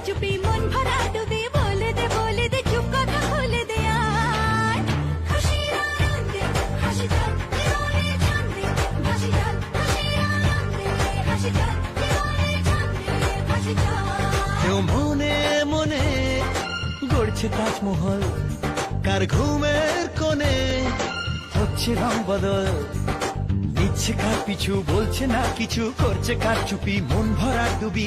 চুপি মন ভরা ডুবে বলে দে চুপ কথা খুলে দে আয় খুশির আনন্দে হাসি চল জীবনে ছন্দে ভাসি চল খুশির আনন্দে হাসি চল জীবনে ছন্দে ভাসি চল কেউ মনে মনে গড়ছে তাজমহল কার ঘুমের কোণে হচ্ছে রং বদল নিচ্ছে কার পিছু বলছে না কিছু করছে কার চুপি মন ভরা ডুবি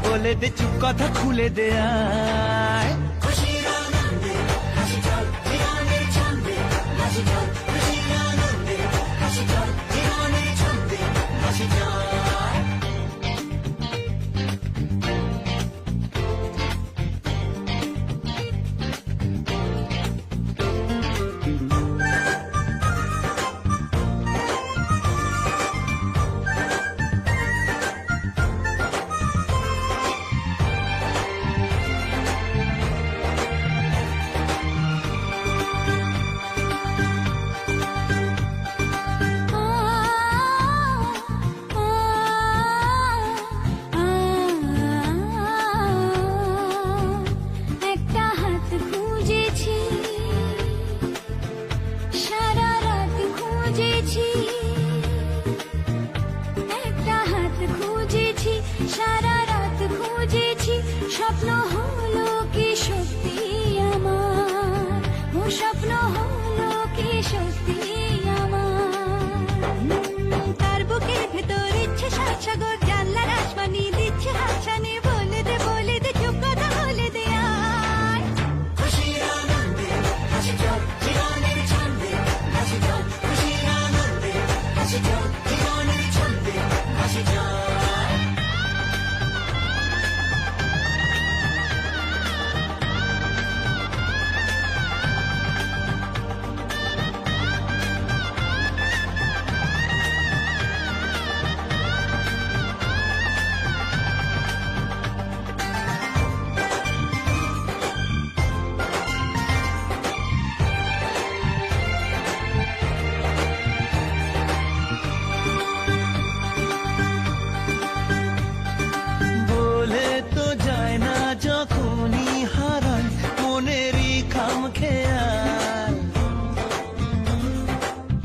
বলে দে চুপ কথা খুলে দে আয় খুশির আনন্দে হাসি চল জীবনে ছন্দে হাসি চল খুশির আনন্দে হাসি চল জীবনে ছন্দে হাসি চল সারা রাত খুঁজেছি স্বপ্ন হলো কি সত্যি আমার ও স্বপ্ন হলো কি সত্যি আমার তার বুকের ভেতর ইচ্ছে সাত সাগর জানলার আসমানি দিচ্ছে হাতছানি বলে দে চুপ কথা বলে দে আয় খুশির আনন্দে হাসি চল জীবনের ছন্দে হাসি চল খুশির আনন্দে হাসি চল জীবনের ছন্দে হাসি চল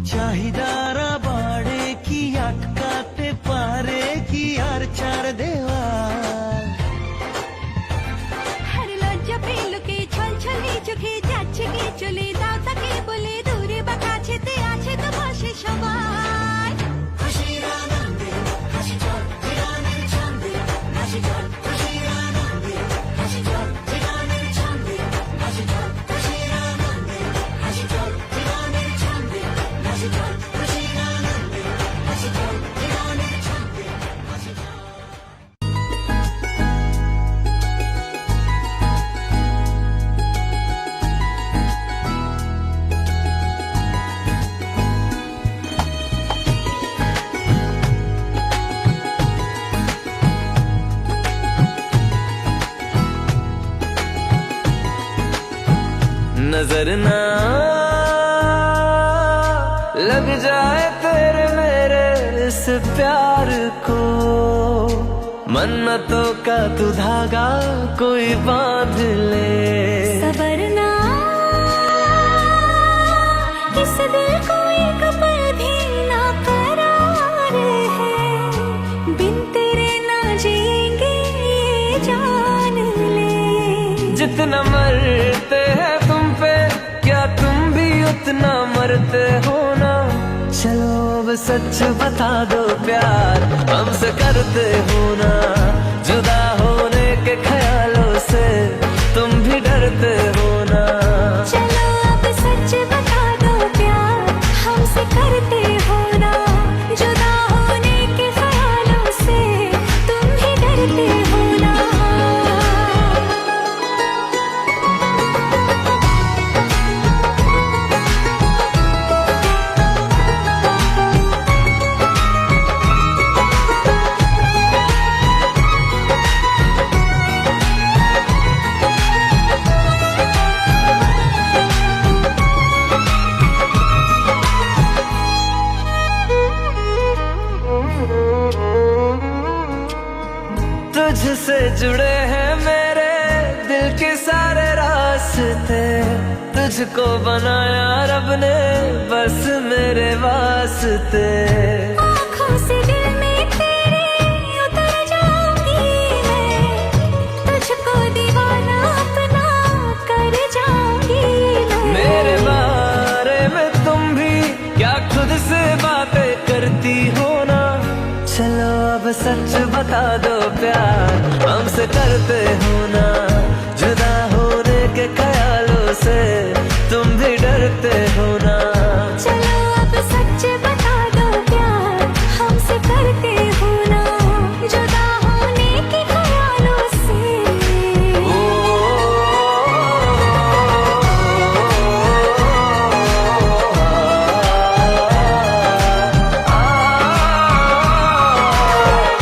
চাহিদারা বাড়ে কি আটকাতে পারে কি আর চার দেওয়াল হর লজ্জা পেল কে ছলছলে চোখে যাচ্ছে কে চলে দাও তাকে বলে দূরে বা কাছেতে আছে তো পাশে সবাই খুশির আনন্দে হাসি চল জীবনের ছন্দে হাসি চল খুশির আনন্দে হাসি চল জীবনের ছন্দে হাসি চল খুশির আনন্দে হাসি চল জীবনের ছন্দে হাসি চল খুশির আনন্দে হাসি চল জীবনের ছন্দে হাসি চল नजर ना लग जाए तेरे मेरे इस प्यार को मन्नतों का तू धागा कोई बांध ले सबरना इस दिल को एक पल भी ना करार है बिन तेरे ना जिएंगे ये जान ले जितना मरते हैं तुम पे क्या तुम भी उतना मरते हो ना चलो अब सच बता दो प्यार हमसे करते हो ना जुदा होने के ख्यालों से तुम भी डरते हो ना चलो अब सच बता दो प्यार हमसे करते हो ना जुदा होने के ख्यालों से तुम भी डरते हो ना तुझसे जुड़े हैं मेरे के सारे रास्ते तुझको बनाया रब ने बस मेरे वास्ते। आँखों से दिल में तेरे उतर जाऊंगी मैं, तुझको दीवाना अपना कर जाऊंगी मैं। मेरे बारे में तुम भी क्या खुद से बातें करती हो ना? चलो अब सच बता दो प्यार हमसे करते हो ना? जुदा होने के ख्यालों से तुम भी डरते हो ना? चलो अब सच बता दो प्यार हमसे करते हो ना? जुदा होने के ख्यालों से।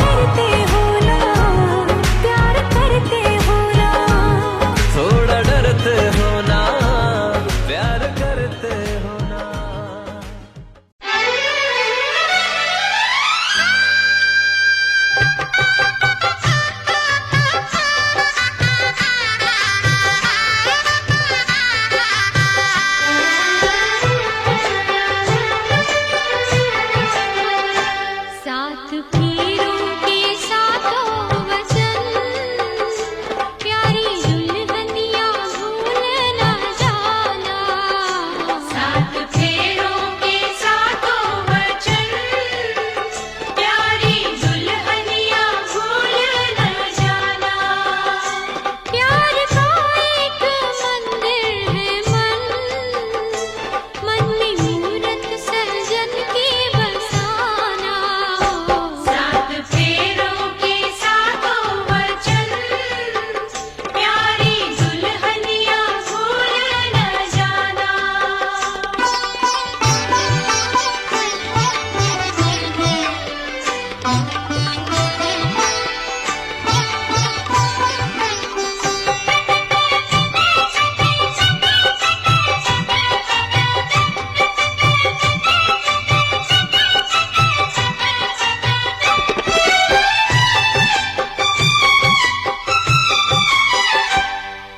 करते हो ना, प्यार करते हो ना? थोड़ा डरते हो ना, प्यार करते हो ना? साथ फेरों के साथों वचन, प्यारी दुल्हनिया भूल न जाना। साथ फेरों के साथों वचन, प्यारी दुल्हनिया भूल न जाना। प्यार का एक मंदिर है मन में मूरत सजन की बसाना। साथ फेरों के साथों वचन, प्यारी दुल्हनिया भूल न जाना।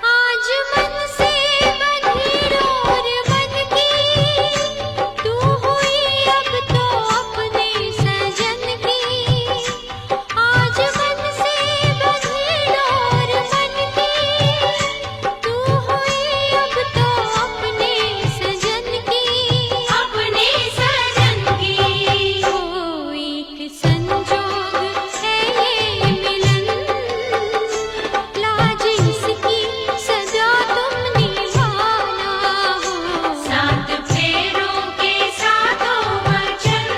आज मन से बंधी डोर बन की, तू हुई अब तो अपने सजन की। आज मन से बंधी डोर बन की, तू हुई अब तो अपने सजन की। अपने सजन की। ओ एक संजोग है ये मिलन, लाज इसकी सजा तुम निभाना हो। साथ फेरों के साथों वचन,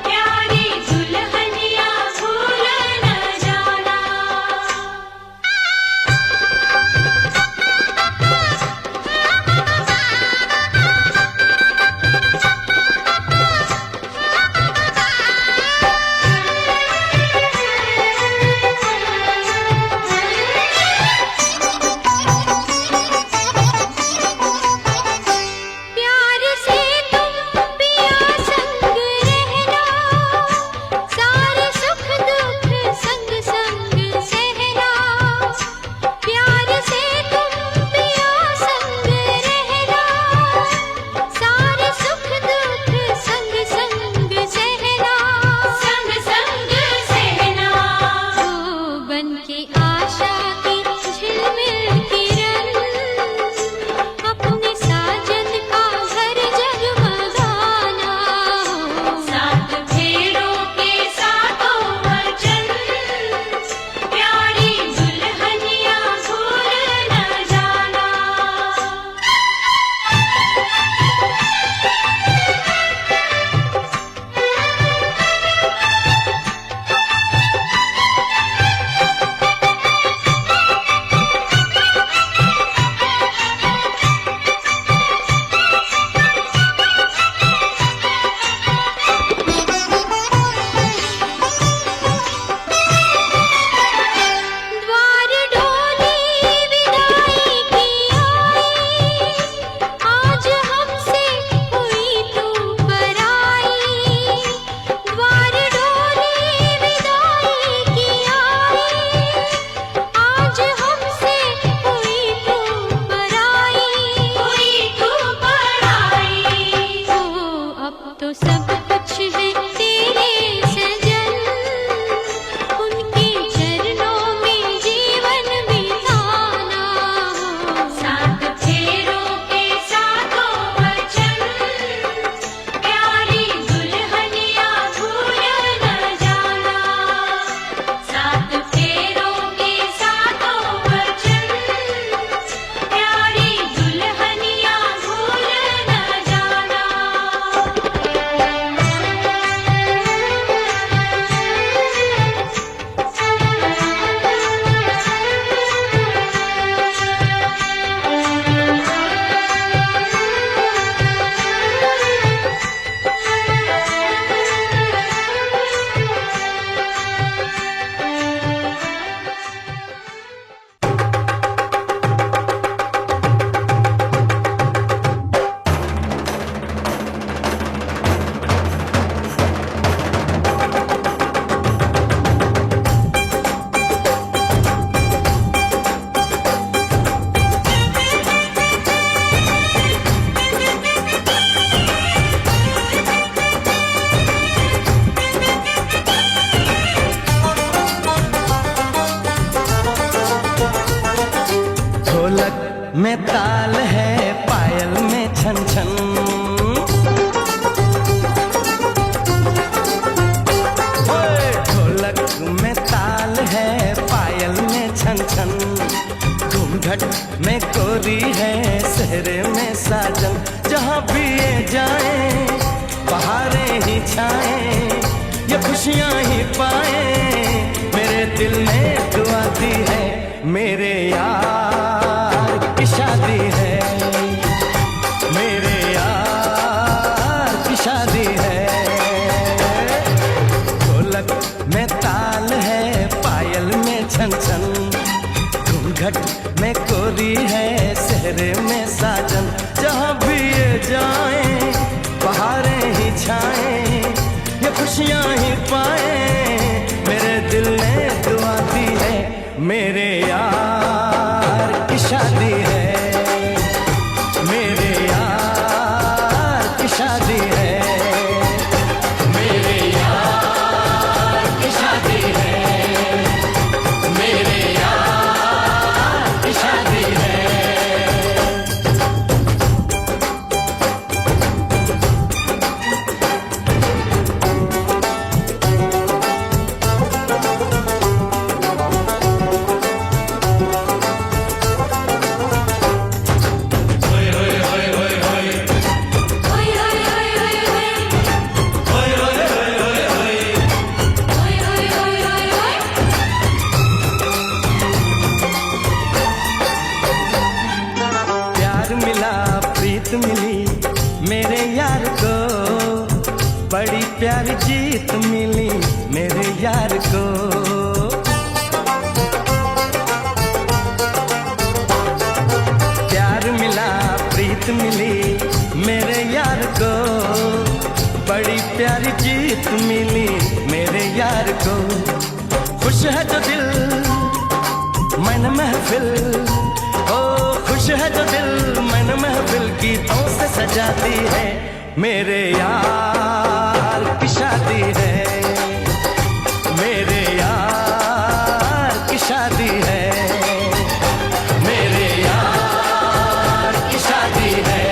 प्यारी दुल्हनिया भूल न जाना। प्यार से तुम पिया संग रहना, सारे सुख दुख संग संग सहना। प्यार से तुम पिया संग रहना, सारे सुख दुख संग संग सहना। संग संग सहना। ओ बन के आशा की झिलमिल किरण, अपने साजन का घर जगमगाना हो। साथ फेरों के साथों वचन, प्यारी दुल्हनिया भूल न जाना। ढोलक में ताल है, पायल में छन छन। ढोलक में ताल है, पायल में छन छन। घूंघट में कोरी है, सेहरे में साजन। जहाँ भी ये जाए बहारें ही छाए, ये खुशियाँ ही पाए, मेरे दिल में दुआ दी है। मेरे यार की शादी है, मेरे यार की शादी है। ढोलक में ताल है, पायल में छन छन। घूंघट में कोरी है, सेहरे में साजन। जहाँ भी ये जाए बहारें ही छाए, ये खुशियाँ ही पाए, मेरे दिल ने दुआ दी है। मेरे यार की शादी है, मेरे यार की शादी है, मेरे यार की शादी है, मेरे यार की शादी है। मिली मेरे यार को, बड़ी प्यारी जीत मिली मेरे यार को। प्यार मिला, प्रीत मिली मेरे यार को, बड़ी प्यारी जीत मिली मेरे यार को। खुश है जो दिल मन महफिल, ओ खुश है जो दिल मन महफिल गीतों से सजाती है। मेरे यार की शादी है, मेरे यार की शादी है, मेरे यार की शादी है,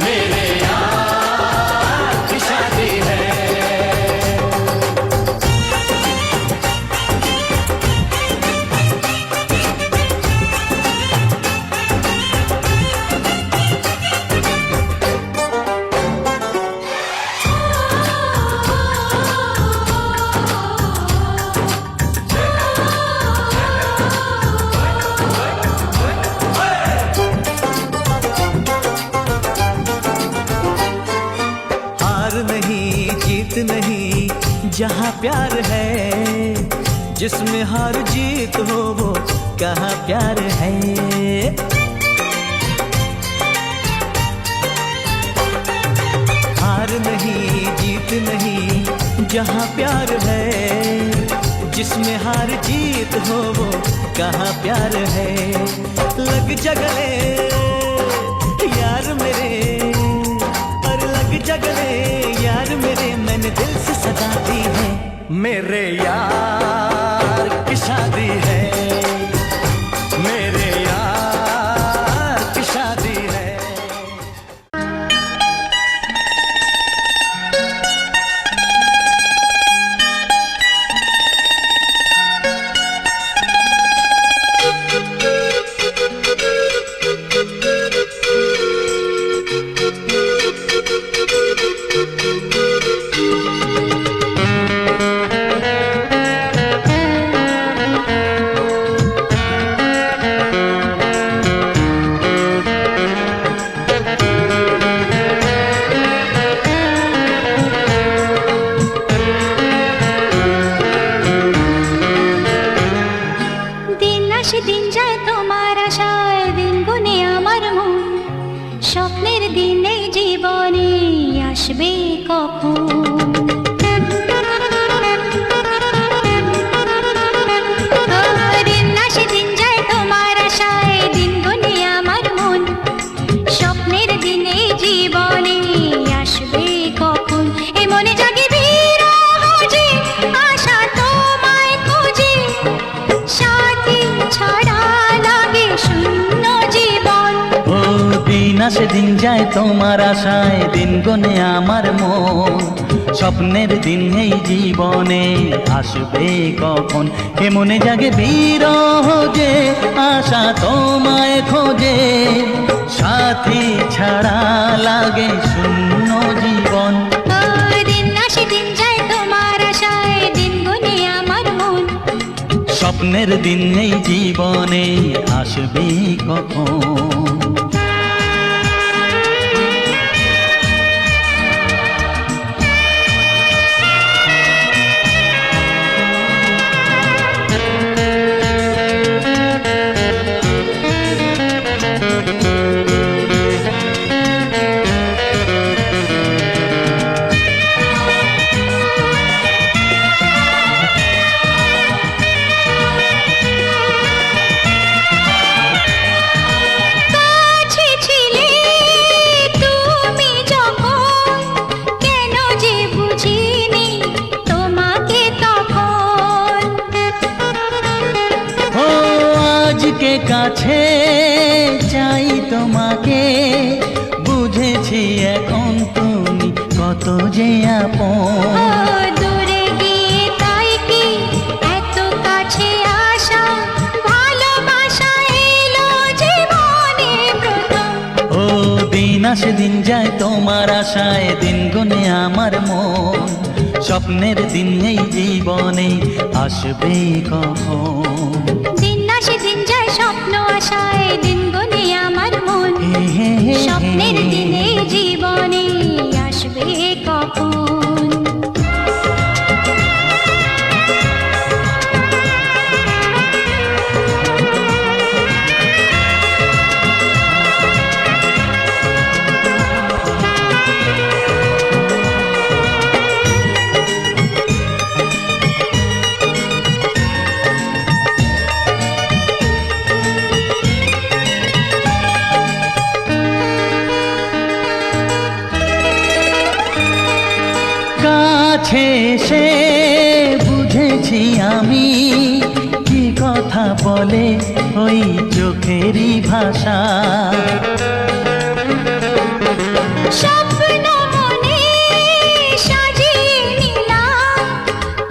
मेरे यार की शादी है। नहीं जहाँ प्यार है, जिसमें हार जीत हो वो कहाँ प्यार है। हार नहीं जीत नहीं जहाँ प्यार है, जिसमें हार जीत हो वो कहाँ प्यार है। लग जा गले यार मेरे, और लग जा गले यार मेरे, मैंने दिल से सजा दी है। मेरे यार की शादी है, मेरे यार की शादी है। আসবে কখন? দিন আসে দিন যায় তোমার আশায়, দিন গুনে আমার মন, স্বপ্নের দিনে জীবনে আসবে কখন? এ মনে জাগে বিরহ যে আশা তোমায় খোঁজে, সাথী ছাড়া লাগে আসে দিন যায় তোমার আশায়, দিন গনে আমার মন। স্বপ্নের দিন এই জীবনে আসবে কখন, কে মনে জাগে বিরহ যে আশা তোমায় খোঁজে। সাথী ছাড়া লাগে শূন্য জীবন। দিন আসে দিন যায় তোমার আশায়, দিন গুনে আমার মন। স্বপ্নের দিন এই জীবনে আসবে কখন। কাছে ছিলে তুমি যখন, কেন যে বুঝিনি তোমাকে তখন। ও আজকে কাছে চাই তোমাকে, বুঝেছি এখন তুমি কত যে আপন। দূরে গিয়ে তাই কি এত কাছে আসা, ভালোবাসা এলো জীবনে প্রথম। ও দিন আসে দিন যায় তোমার আশায়, দিন গুনে আমার মন। স্বপ্নের দিন এই জীবনে আসবে কখন। দিন আসে দিন যায় স্বপ্ন আশায়, দিন গুনে আমার মন। হে হে হে স্বপ্নের দিনে জীবনে আসবে কখন। কাছে সে বুঝেছি আমি, কি কথা বলে ওই চোখেরই ভাষা। স্বপ্ন মনে সাজিয়ে নিলাম,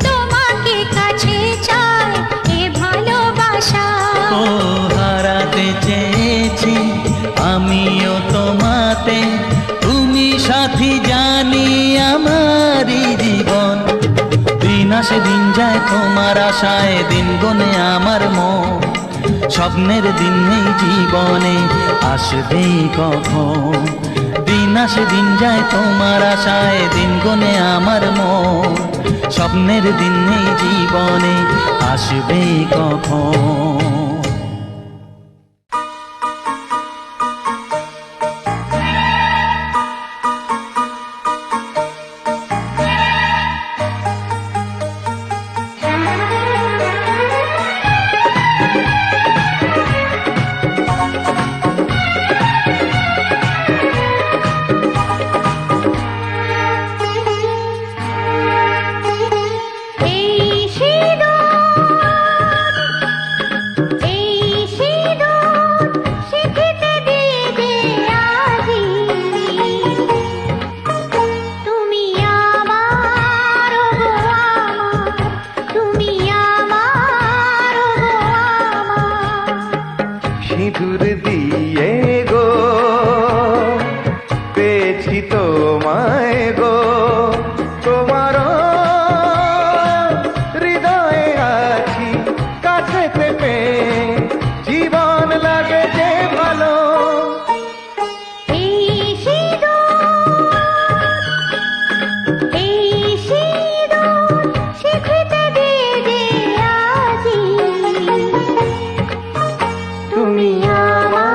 তোমাকে কাছে চাই এ ভালোবাসা। ও হারাতে চেয়েছি আমিও তোমাতে, তুমি সাথী জানি আমারই জীবন। দিন আসে দিন যায় তোমার আশায়, দিন গনে আমার মন। স্বপ্নের দিন এই জীবনে আসবে কখন। দিন আসে দিন যায় তোমার আশায়, দিন গনে আমার মন। স্বপ্নের দিন এই জীবনে আসবে কখন। সিঁদুর দিয়ে গো পেয়েছি তোমায় গো, তোমার হৃদয়ে আছি কাছে পেপে, জীবন লাগে যে ভালো। তুমি আমার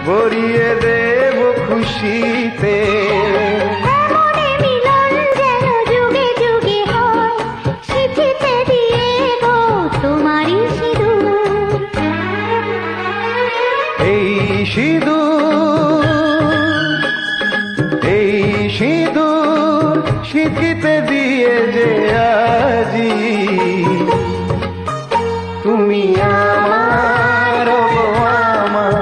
ভরিয়ে দেব খুশিতে। এমনে মিলন যেন যুগে যুগে হয়, সিঁথিতে দিয়ে গো তোমারই সিঁদুর। এই সিঁদুর সিঁথিতে দিয়ে যে আজি তুমি আমার, ও গো আমার,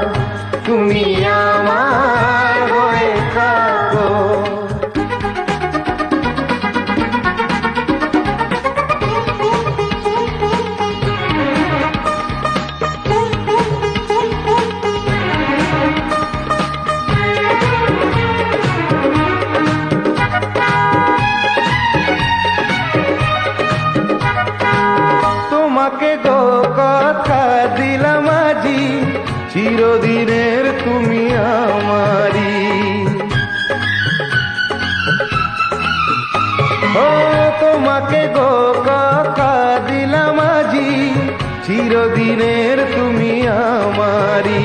তুমি আমার হয়ে থাকো। তোমাকে গো কথা দিলাম আজি, চিরদিনের তুমি আমারি। ও তোমাকে গো কথা দিলাম আজি, চিরদিনের তুমি আমারি।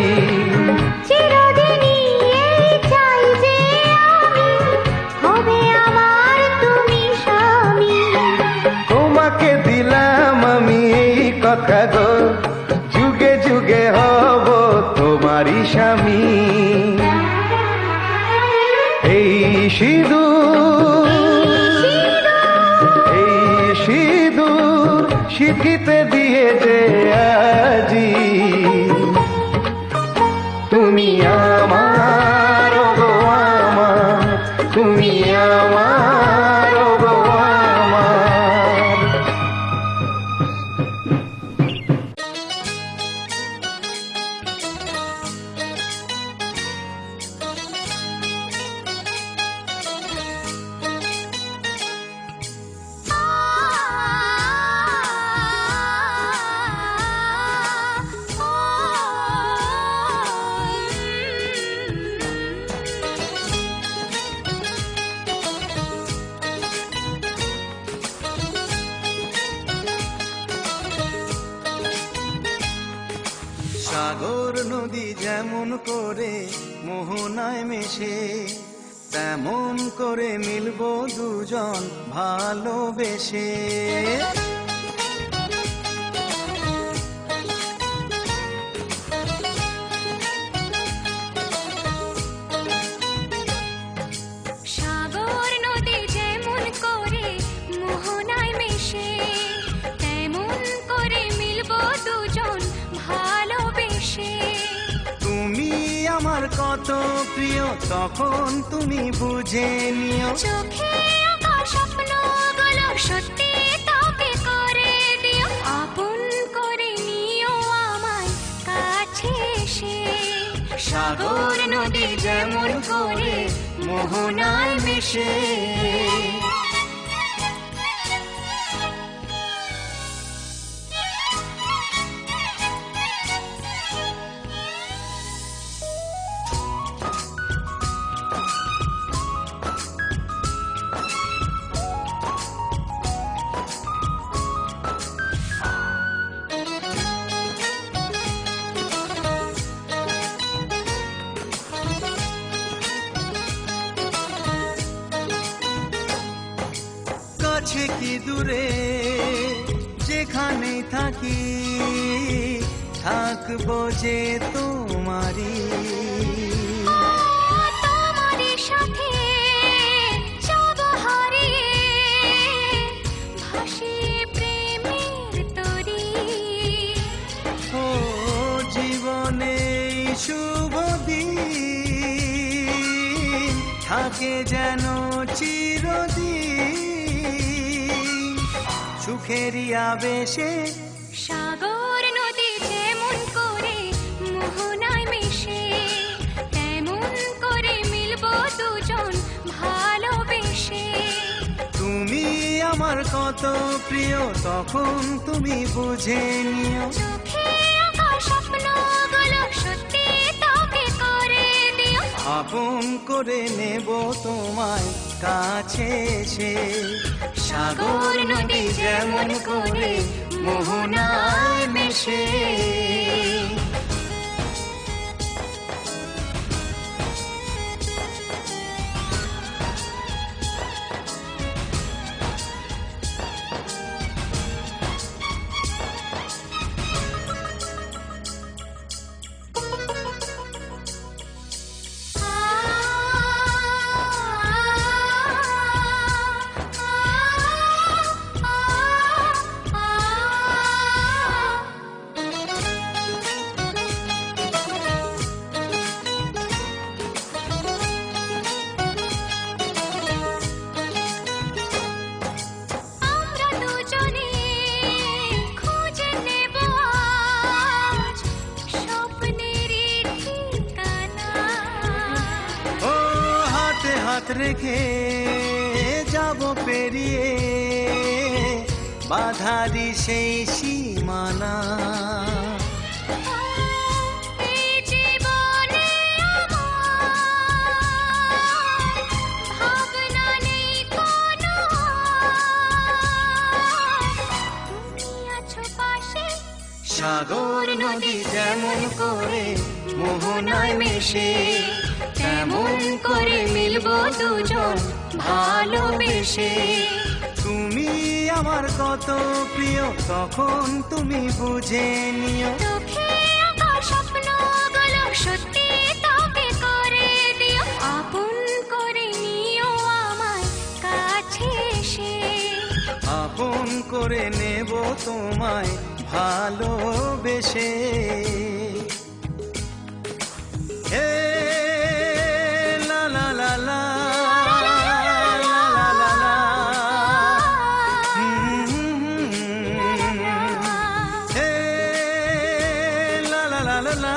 চিরদিনই এই চাই যে আমি, হবে আমার তুমি স্বামী। তোমাকে দিলাম আমি এই কথা গো, যুগে যুগে হব তোমারই স্বামী। এই সিঁদুর সিঁথিতে দিয়ে যে আজি তুমি আমার, ও গো আমার, তুমি আমার, ও গো আমার। সাগর নদী যেমন করে মোহনায় মেশে, তেমন করে মিলবো দুজন ভালোবেসে। সাগর নদী যেমন করে মোহনায় মেশে, তেমন করে মিলবো দুজন ভালোবেসে। তুমি আমার কত প্রিয় তখন তুমি বুঝে নিও। চোখে আঁকা স্বপ্নগুলো সত্যি তবে করে দিও, আপন করে নিও আমায় কাছে এসে। সাগর নদী যেমন করে মোহনায় মেশে। কাছে কি দূরে যেখানে থাকি, থাকবো যে তোমারি। তোমারই সাথে যাব হারিয়ে, ভাসিয়ে প্রেমের তরী। ও জীবনে এই শুভ দিন থাকে যেন চিরদিন, সুখেরই আবেশে। সাগর নদী যেমন করে মোহনায় মিশে, তেমন করে মিলবো দুজন ভালোবেসে। তুমি আমার কত প্রিয় তখন তুমি বুঝে নিও। চোখে আঁকা স্বপ্নগুলো সত্যি তবে করে দিও, আপন করে নেব তোমায় কাছে এসে। সাগর নদী যেমন করে মোহনায় মেশে। হাত রেখে যাব পেরিয়ে বাধারি সেই সীমানা। এই জীবনে আমার ভাবনা নেই কোনো, তুমি আছো পাশে। সাগর নদী যেমন করে মোহনায় মেশে, তেমন করে মিলবো দুজন ভালোবেসে। তুমি আমার কত প্রিয় তখন তুমি বুঝে নিও। চোখে আঁকা স্বপ্নগুলো সত্যি তবে করে দিও, আপন করে নিও আমার কাছে এসে। আপন করে নেব তোমায় ভালোবেসে। হে লা লা লা লা লা লা লা লা। হে লা লা লা লা লা।